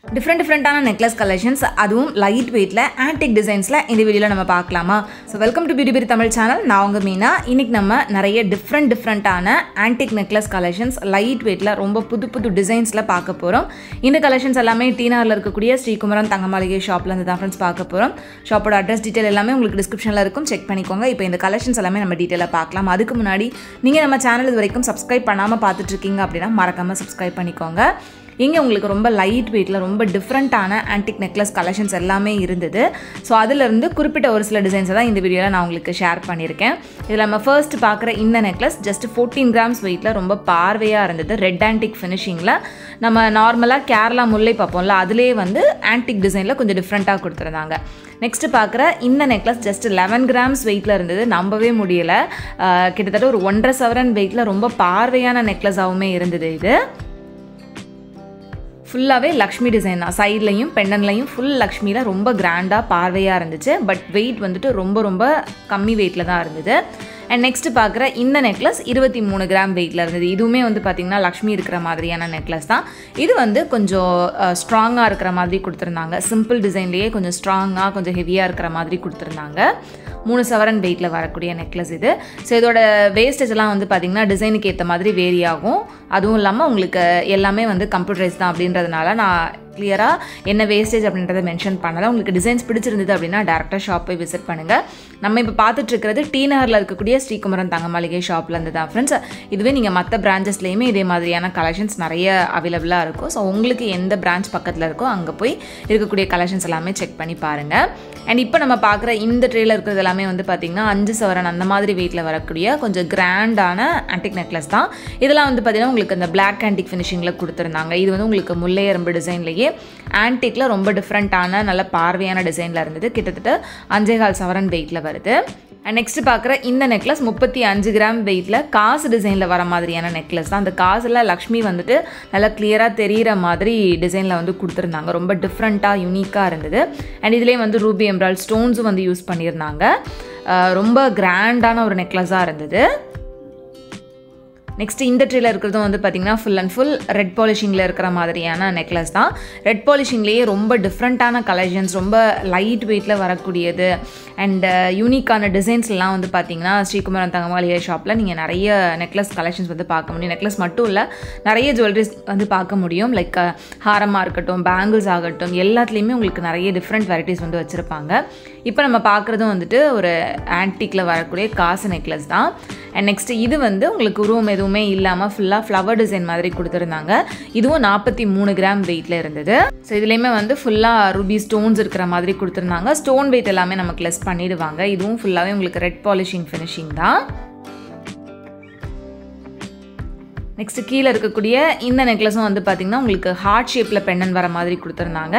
டிஃப்ரெண்டான necklace collections, அதுவும் light வெயிட்டில் ஆன்டிக் டிசைன்ஸில் இந்த வீடியோவில் நம்ம பார்க்கலாமா? So welcome to beauty Tamil channel. நான் உங்கள் மீனா. இன்றைக்கி நம்ம நிறைய டிஃப்ரெண்ட்டான ஆன்டிக் நெக்லஸ் கலெக்ஷன்ஸ் லைட் வெயிட்டில் ரொம்ப புது டிசைன்ஸில் பார்க்க போகிறோம். இந்த கலெக்ஷன்ஸ் எல்லாமே டீனாரில் இருக்கக்கூடிய ஸ்ரீகுமரன் தங்கமாளிகை ஷாப்பில் இருந்து தான் ஃப்ரெண்ட்ஸ் பார்க்க போகிறோம். ஷாப்போட அட்ரஸ் டீட்டெயில் எல்லாமே உங்களுக்கு டிஸ்கிரிப்ஷனில் இருக்கும், செக் பண்ணிக்கோங்க. இப்போ இந்த கலெக்ஷன்ஸ் எல்லாமே நம்ம டீட்டெயிலாக பார்க்கலாம். அதுக்கு முன்னாடி நீங்கள் நம்ம சேனல் இது வரைக்கும் சப்ஸ்கிரைப் பண்ணாமல் பார்த்துட்ருக்கீங்க அப்படின்னா மறக்காமல் சப்ஸ்கிரைப் பண்ணிக்கோங்க. இங்கே உங்களுக்கு ரொம்ப லைட் வெயிட்டில் ரொம்ப டிஃப்ரெண்ட்டான ஆன்டிக் நெக்லஸ் கலெக்ஷன்ஸ் எல்லாமே இருந்தது. ஸோ அதிலிருந்து குறிப்பிட்ட ஒரு சில டிசைன்ஸை தான் இந்த வீடியோவில் நான் உங்களுக்கு ஷேர் பண்ணியிருக்கேன். இதில் நம்ம ஃபர்ஸ்ட் பார்க்குற இந்த நெக்லஸ் ஜஸ்ட் 14 கிராம்ஸ் வெயிட்டில் ரொம்ப பார்வையாக இருந்தது. ரெட் ஆன்டிக் ஃபினிஷிங்கில் நம்ம நார்மலாக கேரளா முல்லை பார்ப்போம்ல, அதிலே வந்து ஆன்டிக் டிசைனில் கொஞ்சம் டிஃப்ரெண்ட்டாக கொடுத்துருந்தாங்க. நெக்ஸ்ட்டு பார்க்குற இந்த நெக்லஸ் ஜஸ்ட் 11 கிராம்ஸ் வெயிட்டில் இருந்தது. நம்பவே முடியலை, கிட்டத்தட்ட ஒரு 1.5 சவரன் வெயிட்டில் ரொம்ப பார்வையான நெக்லஸாகவுமே இருந்தது. இது ஃபுல்லாகவே லக்ஷ்மி டிசைன் தான். சைட்லையும் பெண்டன்லையும் ஃபுல் லக்ஷ்மியில் ரொம்ப கிராண்டாக பார்வையாக இருந்துச்சு. பட் வெயிட் வந்துட்டு ரொம்ப கம்மி வெயிட்டில் தான் இருந்தது. அண்ட் நெக்ஸ்ட்டு பார்க்குற இந்த நெக்லஸ் 23 கிராம் வெயிட்டில் இருந்தது. இதுவுமே வந்து பார்த்திங்கன்னா லக்ஷ்மி இருக்கிற மாதிரியான நெக்லஸ் தான். இது வந்து கொஞ்சம் ஸ்ட்ராங்காக இருக்கிற மாதிரி கொடுத்துருந்தாங்க. சிம்பிள் டிசைன்லேயே கொஞ்சம் ஸ்ட்ராங்காக கொஞ்சம் ஹெவியாக இருக்கிற மாதிரி கொடுத்துருந்தாங்க. 3 சவரன் வெயிட்டில் வரக்கூடிய நெக்லஸ் இது. ஸோ இதோட வேஸ்டேஜ் எல்லாம் வந்து பார்த்திங்கன்னா டிசைனுக்கு ஏற்ற மாதிரி வேரி ஆகும். அதுவும் இல்லாமல் உங்களுக்கு எல்லாமே வந்து கம்ப்யூட்டரைஸ் தான் அப்படின்றதுனால நான் கிளியராக என்ன வேஸ்டேஜ் அப்படின்றத மென்ஷன் பண்ணலை. உங்களுக்கு டிசைன்ஸ் பிடிச்சிருந்தது அப்படின்னா டேரெக்டாக ஷாப் போய் விசிட் பண்ணுங்கள். நம்ம இப்போ பார்த்துட்ருக்கிறது டீநகரில் இருக்கக்கூடிய ஸ்ரீகுமரன் தங்கமாளிகை ஷாப்பில் இருந்து தான் ஃப்ரெண்ட்ஸ். இதுவே நீங்கள் மற்ற பிரான்ச்சஸ்லேயுமே இதே மாதிரியான கலெக்ஷன்ஸ் நிறைய அவைலபிளாக இருக்கும். ஸோ உங்களுக்கு எந்த பிரான்ச் பக்கத்தில் இருக்கோ அங்கே போய் இருக்கக்கூடிய கலெக்ஷன்ஸ் எல்லாமே செக் பண்ணி பாருங்கள். அண்ட் இப்போ நம்ம பார்க்குற இந்த ட்ரேயில் இருக்கிறது எல்லாமே வந்து பார்த்திங்கன்னா 5 சவரன் அந்த மாதிரி வெயிட்டில் வரக்கூடிய கொஞ்சம் கிராண்டான ஆன்டிக் நெக்லஸ் தான். இதெல்லாம் வந்து பார்த்திங்கன்னா உங்களுக்கு அந்த பிளாக் ஆன்டிக் ஃபினிஷிங்கில் கொடுத்துருந்தாங்க. இது வந்து உங்களுக்கு முல்லை எறும்பு டிசைன்லேயே ஆன்டிக்கில் ரொம்ப டிஃப்ரெண்ட்டான நல்ல பார்வையான டிசைனில் இருந்தது. கிட்டத்தட்ட 5.25 சவரன் வெயிட்டில் வருது. அண்ட் நெக்ஸ்ட் பார்க்குற இந்த நெக்லஸ் 35 கிராம் வெயிட்டில் காசு டிசைனில் வர மாதிரியான நெக்லஸ் தான். அந்த காசில் லக்ஷ்மி வந்துட்டு நல்லா கிளியராக தெரிகிற மாதிரி டிசைனில் வந்து கொடுத்துருந்தாங்க. ரொம்ப டிஃப்ரெண்ட்டாக யூனிக்காக இருந்தது. அண்ட் இதுலேயே வந்து ரூபி எம்ப்ராய்டரி ஸ்டோன்ஸும் வந்து யூஸ் பண்ணியிருந்தாங்க. ரொம்ப கிராண்டான ஒரு நெக்லஸாக இருந்தது. நெக்ஸ்ட் இந்த ட்ரீல இருக்கிறதும் வந்து பார்த்திங்கன்னா ஃபுல் அண்ட் ஃபுல் ரெட் பாலிஷிங்கில் இருக்கிற மாதிரியான நெக்லஸ் தான். ரெட் பாலிஷிங்லேயே ரொம்ப டிஃப்ரெண்ட்டான கலெக்ஷன்ஸ், ரொம்ப லைட் வெயிட்டில் வரக்கூடியது அண்ட் யூனிக்கான டிசைன்ஸ்லாம் வந்து பார்த்திங்கன்னா ஸ்ரீகுமரன் தங்கமாளிகை ஷாப்பில் நீங்கள் நிறைய நெக்லஸ் கலெக்ஷன்ஸ் வந்து பார்க்க முடியும். நெக்லஸ் மட்டும் இல்லை, நிறைய ஜுவல்லரிஸ் வந்து பார்க்க முடியும். லைக் ஹாரமாக இருக்கட்டும், பேங்கிள்ஸ் ஆகட்டும், எல்லாத்துலேயுமே உங்களுக்கு நிறைய டிஃப்ரெண்ட் வெரைட்டிஸ் வந்து வச்சுருப்பாங்க. இப்போ நம்ம பார்க்குறதும் வந்துட்டு ஒரு ஆன்டிக்கில் வரக்கூடிய காசு நெக்லஸ் தான். அண்ட் நெக்ஸ்ட் இது வந்து உங்களுக்கு உருவம் எதுவுமே இல்லாமல் ஃபுல்லாக ஃப்ளவர் டிசைன் மாதிரி கொடுத்துருந்தாங்க. இதுவும் 43 கிராம் வெயிட்டில் இருந்தது. ஸோ இதுலேயுமே வந்து ஃபுல்லாக ரூபி ஸ்டோன்ஸ் இருக்கிற மாதிரி கொடுத்துருந்தாங்க. ஸ்டோன் வெயிட் எல்லாமே நமக்கு லெஸ் பண்ணிடுவாங்க. இதுவும் ஃபுல்லாகவே உங்களுக்கு ரெட் பாலிஷிங் ஃபினிஷிங் தான். நெக்ஸ்ட் கீழே இருக்கக்கூடிய இந்த நெக்லஸும் வந்து பார்த்திங்கன்னா உங்களுக்கு ஹார்ட் ஷேப்பில் பெண்டன் வர மாதிரி கொடுத்துருந்தாங்க.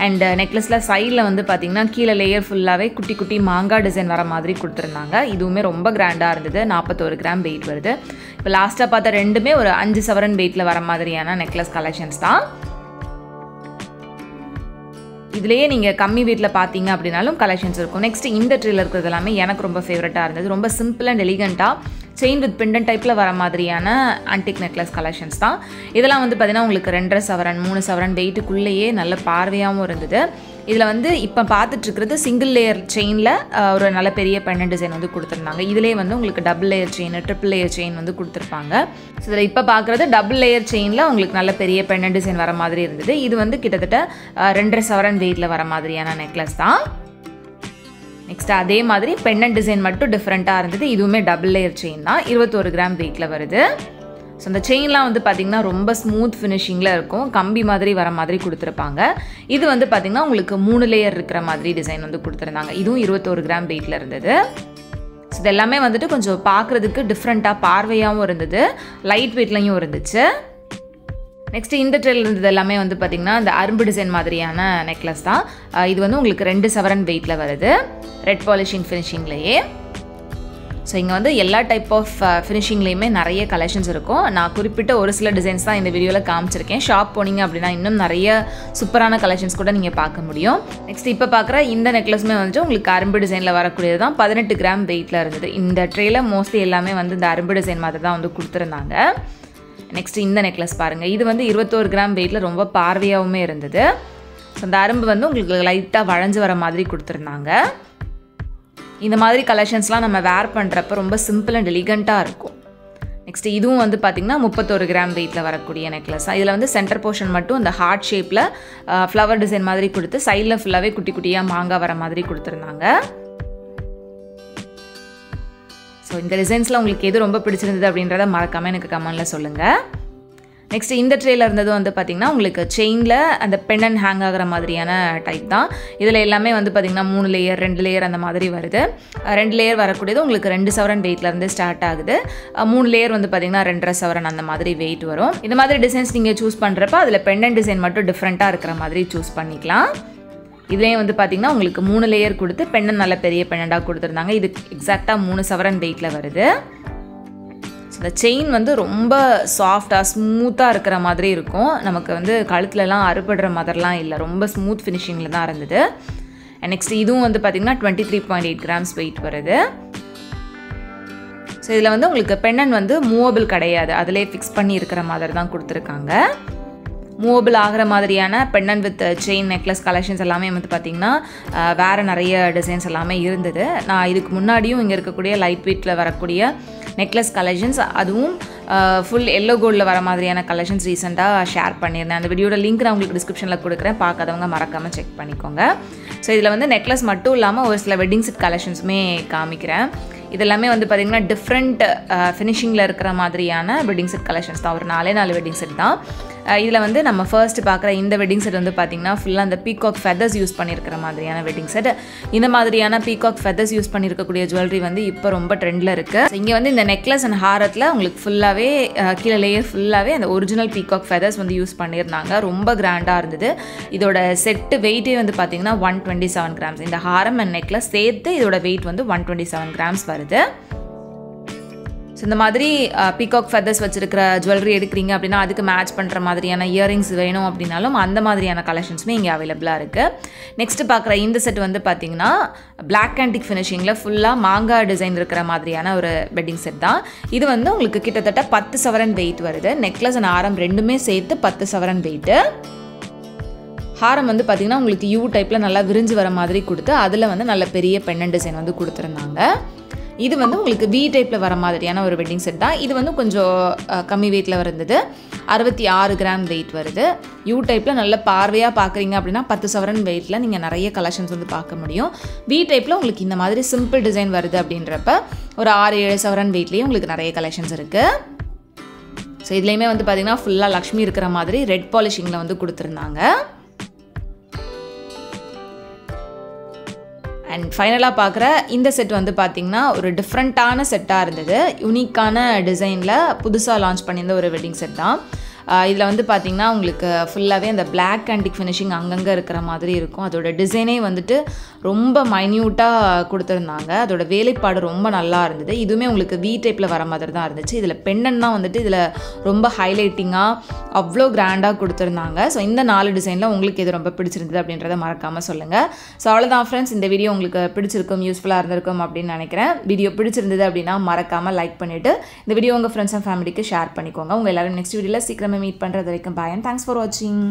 அண்ட் நெக்லஸில் சைடில் வந்து பார்த்திங்கன்னா கீழே லேயர் ஃபுல்லாகவே குட்டி மாங்காய் டிசைன் வர மாதிரி கொடுத்துருந்தாங்க. இதுவுமே ரொம்ப கிராண்டாக இருந்தது. 41 கிராம் வெயிட் வருது. இப்போ லாஸ்ட்டாக பார்த்த ரெண்டுமே ஒரு 5 சவரன் வெயிட்டில் வர மாதிரியான நெக்லஸ் கலெக்ஷன்ஸ் தான். இதுலேயே நீங்கள் கம்மி வெயிட்டில் பார்த்தீங்க அப்படின்னாலும் கலெக்ஷன்ஸ் இருக்கும். நெக்ஸ்ட் இந்த ட்ரீல இருக்கிறது எல்லாமே எனக்கு ரொம்ப ஃபேவரட்டாக இருந்தது. ரொம்ப சிம்பிள் அண்ட் எலிகண்ட்டாக செயின் வித் பெண்டன் டைப்பில் வர மாதிரியான ஆன்டிக் நெக்லஸ் கலெக்ஷன்ஸ் தான். இதெல்லாம் வந்து பார்த்திங்கன்னா உங்களுக்கு 2.5 சவரன் 3 சவரன் வெயிட்டுக்குள்ளேயே நல்ல பார்வையாகவும் இருந்தது. இதில் வந்து இப்போ பார்த்துட்ருக்கிறது சிங்கிள் லேயர் செயினில் ஒரு நல்ல பெரிய பெண்டன் டிசைன் வந்து கொடுத்துருந்தாங்க. இதிலே வந்து உங்களுக்கு double layer chain, triple layer chain வந்து கொடுத்துருப்பாங்க. ஸோ இதில் இப்போ பார்க்குறது டபுள் லேயர் செயினில் உங்களுக்கு நல்ல பெரிய பெண்டன் டிசைன் வர மாதிரி இருந்தது. இது வந்து கிட்டத்தட்ட 2.5 சவரன் வெயிட்டில் வர மாதிரியான நெக்லஸ் தான். நெக்ஸ்ட் அதே மாதிரி பெண்டன் டிசைன் மட்டும் டிஃப்ரெண்ட்டாக இருந்தது. இதுவுமே டபுள் லேயர் செயின் தான். 21 கிராம் வெயிட்டில் வருது. ஸோ அந்த செயின்லாம் வந்து பார்த்திங்கன்னா ரொம்ப ஸ்மூத் ஃபினிஷிங்கில் இருக்கும். கம்பி மாதிரி வர மாதிரி கொடுத்துருப்பாங்க. இது வந்து பார்த்திங்கன்னா உங்களுக்கு 3 லேயர் இருக்கிற மாதிரி டிசைன் வந்து கொடுத்துருந்தாங்க. இதுவும் 21 கிராம் வெயிட்டில் இருந்தது. ஸோ இது எல்லாமே வந்துட்டு கொஞ்சம் பார்க்குறதுக்கு டிஃப்ரெண்ட்டாக பார்வையாகவும் இருந்தது, லைட் வெயிட்லையும் இருந்துச்சு. நெக்ஸ்ட் இந்த ட்ரெயில் இருந்தது எல்லாமே வந்து பார்த்திங்கன்னா இந்த அரும்பு டிசைன் மாதிரியான நெக்லஸ் தான். இது வந்து உங்களுக்கு 2 சவரன் வெயிட்டில் வருது, ரெட் பாலிஷிங் ஃபினிஷிங்லேயே. ஸோ இங்கே வந்து எல்லா டைப் ஆஃப் ஃபினிஷிங்லேயுமே நிறைய கலெக்ஷன்ஸ் இருக்கும். நான் குறிப்பிட்ட ஒரு சில டிசைன்ஸ் தான் இந்த வீடியோவில் காமிச்சிருக்கேன். ஷாப் போனீங்க அப்படின்னா இன்னும் நிறைய சூப்பரான கலெக்ஷன்ஸ் கூட நீங்கள் பார்க்க முடியும். நெக்ஸ்ட் இப்போ பார்க்குற இந்த நெக்லஸுமே வந்துட்டு உங்களுக்கு அரும்பு டிசைனில் வரக்கூடியது தான். 18 கிராம் வெயிட்டில் இருந்தது. இந்த ட்ரேயில் மோஸ்ட்லி எல்லாமே வந்து இந்த அரும்பு டிசைன் மாதிரி தான் வந்து கொடுத்துருந்தாங்க. நெக்ஸ்ட் இந்த நெக்லஸ் பாருங்கள், இது வந்து 21 கிராம் வெயிட்டில் ரொம்ப பார்வையாகவுமே இருந்தது. ஸோ அந்த அரும்பு வந்து உங்களுக்கு லைட்டாக வளைஞ்சு வர மாதிரி கொடுத்துருந்தாங்க. இந்த மாதிரி கலெக்ஷன்ஸ்லாம் நம்ம வேர் பண்ணுறப்ப ரொம்ப சிம்பிள் அண்ட் எலிகண்ட்டாக இருக்கும். நெக்ஸ்ட் இதுவும் வந்து பார்த்திங்கன்னா 31 கிராம் வெயிட்டில் வரக்கூடிய நெக்லஸ். இதில் வந்து சென்டர் போர்ஷன் மட்டும் அந்த ஹார்ட் ஷேப்பில் ஃப்ளவர் டிசைன் மாதிரி கொடுத்து சைடில் ஃபுல்லாகவே குட்டி குட்டியாக மாங்காய் வர மாதிரி கொடுத்துருந்தாங்க. ஸோ இந்த டிசைன்ஸில் உங்களுக்கு எது ரொம்ப பிடிச்சிருந்தது அப்படின்றத மறக்காமல் எனக்கு கமெண்டில் சொல்லுங்கள். நெக்ஸ்ட் இந்த ட்ரேயில் இருந்தது வந்து பார்த்திங்கன்னா உங்களுக்கு செயினில் அந்த பெண்டன் ஹேங் ஆகிற மாதிரியான டைப் தான். இதில் எல்லாமே வந்து பார்த்திங்கன்னா 3 லேயர் 2 லேயர் அந்த மாதிரி வருது. 2 லேயர் வரக்கூடியது உங்களுக்கு 2 சவரன் வெயிட்லேருந்து ஸ்டார்ட் ஆகுது. 3 லேயர் வந்து பார்த்திங்கன்னா 2.5 சவரன் அந்த மாதிரி வெயிட் வரும். இந்த மாதிரி டிசைன்ஸ் நீங்கள் சூஸ் பண்ணுறப்ப அதில் பெண்டன் டிசைன் மட்டும் டிஃப்ரெண்ட்டாக இருக்கிற மாதிரி சூஸ் பண்ணிக்கலாம். இதுலேயும் வந்து பார்த்திங்கன்னா உங்களுக்கு 3 லேயர் கொடுத்து பெண்டன் நல்ல பெரிய பெண்ணண்டாக கொடுத்துருந்தாங்க. இது எக்ஸாக்டாக 3 சவரன் வெயிட்டில் வருது. இந்த செயின் வந்து ரொம்ப சாஃப்டாக ஸ்மூத்தாக இருக்கிற மாதிரி இருக்கும். நமக்கு வந்து கழுத்துலலாம் அறுபடுற மாதிரிலாம் இல்லை, ரொம்ப ஸ்மூத் ஃபினிஷிங்கில் தான் இருந்தது. நெக்ஸ்ட் இதுவும் வந்து பார்த்திங்கன்னா 23.8 கிராம்ஸ் வெயிட் வருது. ஸோ இதில் வந்து உங்களுக்கு பெண்டன் வந்து மூவபிள் கிடையாது, அதிலே ஃபிக்ஸ் பண்ணி இருக்கிற மாதிரி தான் கொடுத்துருக்காங்க. மூவபிள் ஆகிற மாதிரியான pendant with chain necklace collections எல்லாமே வந்து பார்த்திங்கன்னா வேறு நிறைய டிசைன்ஸ் எல்லாமே இருந்தது. நான் இதுக்கு முன்னாடியும் இங்கே இருக்கக்கூடிய லைட் வெயிட்டில் வரக்கூடிய நெக்லஸ் கலெக்ஷன்ஸ், அதுவும் ஃபுல் எல்லோ கோல்டில் வர மாதிரியான கலெக்ஷன்ஸ் ரீசெண்டாக ஷேர் பண்ணியிருந்தேன். அந்த வீடியோட லிங்க் நான் உங்களுக்கு டிஸ்கிரிப்ஷனில் கொடுக்குறேன், பார்க்காதவங்க மறக்காமல் செக் பண்ணிக்கோங்க. ஸோ இதில் வந்து நெக்லஸ் மட்டும் இல்லாமல் ஒரு சில வெட்டிங் செட் கலெக்ஷன்ஸுமே காமிக்கிறேன். இதெல்லாமே வந்து பார்த்திங்கன்னா டிஃப்ரெண்ட் ஃபினிஷிங்கில் இருக்கிற மாதிரியான வெட்டிங் செட் கலெக்ஷன்ஸ் தான். ஒரு 4 வெட்டிங் செட் தான். இதில் வந்து நம்ம ஃபர்ஸ்ட் பார்க்குற இந்த வெட்டிங் செட் வந்து பார்த்திங்கன்னா ஃபுல்லாக அந்த பீகாக் ஃபெதர்ஸ் யூஸ் பண்ணியிருக்கிற மாதிரியான வெட்டிங் செட். இந்த மாதிரியான பீகாக் ஃபெதர்ஸ் யூஸ் பண்ணியிருக்கக்கூடிய ஜுவல்லரி வந்து இப்போ ரொம்ப ட்ரெண்டில் இருக்குது. இங்கே வந்து இந்த நெக்லஸ் அண்ட் ஹாரத்தில் உங்களுக்கு ஃபுல்லாகவே கீழே லேயர் ஃபுல்லாகவே அந்த ஒரிஜினல் பீகாக் ஃபெதர்ஸ் வந்து யூஸ் பண்ணியிருந்தாங்க. ரொம்ப கிராண்டாக இருந்தது. இதோட செட்டு வெயிட்டே வந்து பார்த்திங்கன்னா 127 கிராம்ஸ். இந்த ஹாரம் அண்ட் நெக்லஸ் சேர்த்து இதோட வெயிட் வந்து 127 கிராம்ஸ் வருது. ஸோ இந்த மாதிரி பீகாக் ஃபெதர்ஸ் வச்சுருக்கிற ஜுவல்லரி எடுக்கிறீங்க அப்படின்னா அதுக்கு மேட்ச் பண்ணுற மாதிரியான இயரிங்ஸ் வேணும் அப்படின்னாலும் அந்த மாதிரியான கலெக்ஷன்ஸுமே இங்கே அவைலபிளாக இருக்குது. நெக்ஸ்ட்டு பார்க்குற இந்த செட் வந்து பார்த்திங்கன்னா பிளாக் ஆன்டிக் ஃபினிஷிங்கில் ஃபுல்லாக மாங்காய் டிசைன் இருக்கிற மாதிரியான ஒரு வெட்டிங் செட் தான். இது வந்து உங்களுக்கு கிட்டத்தட்ட 10 சவரன் வெயிட் வருது. நெக்லஸ் அண்ட் ஹாரம் ரெண்டுமே சேர்த்து 10 சவரன் வெயிட்டு. ஹாரம் வந்து பார்த்திங்கன்னா உங்களுக்கு யூ டைப்பில் நல்லா விரிஞ்சு வர மாதிரி கொடுத்து அதில் வந்து நல்ல பெரிய பெண்ணன் டிசைன் வந்து கொடுத்துருந்தாங்க. இது வந்து உங்களுக்கு வி டைப்பில் வர மாதிரியான ஒரு வெட்டிங் செட் தான். இது வந்து கொஞ்சம் கம்மி வெயிட்டில் வருது. 66 கிராம் வெயிட் வருது. யூ டைப்பில் நல்ல பார்வையாக பார்க்குறீங்க அப்படின்னா 10 சவரன் வெயிட்டில் நீங்கள் நிறைய கலெக்ஷன்ஸ் வந்து பார்க்க முடியும். வி டைப்பில் உங்களுக்கு இந்த மாதிரி சிம்பிள் டிசைன் வருது அப்படின்றப்ப ஒரு 6-7 சவரன் வெயிட்லேயே உங்களுக்கு நிறைய கலெக்ஷன்ஸ் இருக்குது. ஸோ இதுலேயுமே வந்து பார்த்திங்கன்னா ஃபுல்லாக லக்ஷ்மி இருக்கிற மாதிரி ரெட் பாலிஷிங்கில் வந்து கொடுத்துருந்தாங்க. அண்ட் ஃபைனலாக பார்க்குற இந்த செட் வந்து பார்த்திங்கன்னா ஒரு டிஃப்ரெண்ட்டான செட்டாக இருந்தது. யூனிக்கான டிசைனில் புதுசாக லான்ச் பண்ணியிருந்த ஒரு வெட்டிங் செட் தான். இதில் வந்து பார்த்திங்கன்னா உங்களுக்கு ஃபுல்லாகவே அந்த பிளாக் ஆன்டிக் ஃபினிஷிங் அங்கங்கே இருக்கிற மாதிரி இருக்கும். அதோட டிசைனே வந்துட்டு ரொம்ப மைன்யூட்டாக கொடுத்துருந்தாங்க. அதோட வேலைப்பாடு ரொம்ப நல்லா இருந்தது. இதுவுமே உங்களுக்கு வி டைப்பில் வர மாதிரி தான் இருந்துச்சு. இதில் பெண்டன் தான் வந்துட்டு இதில் ரொம்ப ஹைலைட்டிங்காக அவ்வளோ கிராண்டாக கொடுத்துருந்தாங்க. ஸோ இந்த 4 டிசைனில் உங்களுக்கு எது ரொம்ப பிடிச்சிருந்தது அப்படின்றத மறக்காமல் சொல்லுங்கள். ஸோ அவ்வளோதான் ஃப்ரெண்ட்ஸ், இந்த வீடியோ உங்களுக்கு பிடிச்சிருக்கும், யூஸ்ஃபுல்லாக இருந்திருக்கும் அப்படின்னு நினைக்கிறேன். வீடியோ பிடிச்சிருந்தது அப்படின்னா மறக்காமல் லைக் பண்ணிவிட்டு இந்த வீடியோ உங்கள் ஃப்ரெண்ட்ஸ் அண்ட் ஃபேமிலிக்கு ஷேர் பண்ணிக்கோங்க. உங்கள் எல்லோரும் நெக்ஸ்ட் வீடியோவில் சீக்கிரமே மீட் பண்ணுறது வரைக்கும் பாய் அண்ட் தேங்க்ஸ் ஃபார் வாட்சிங்.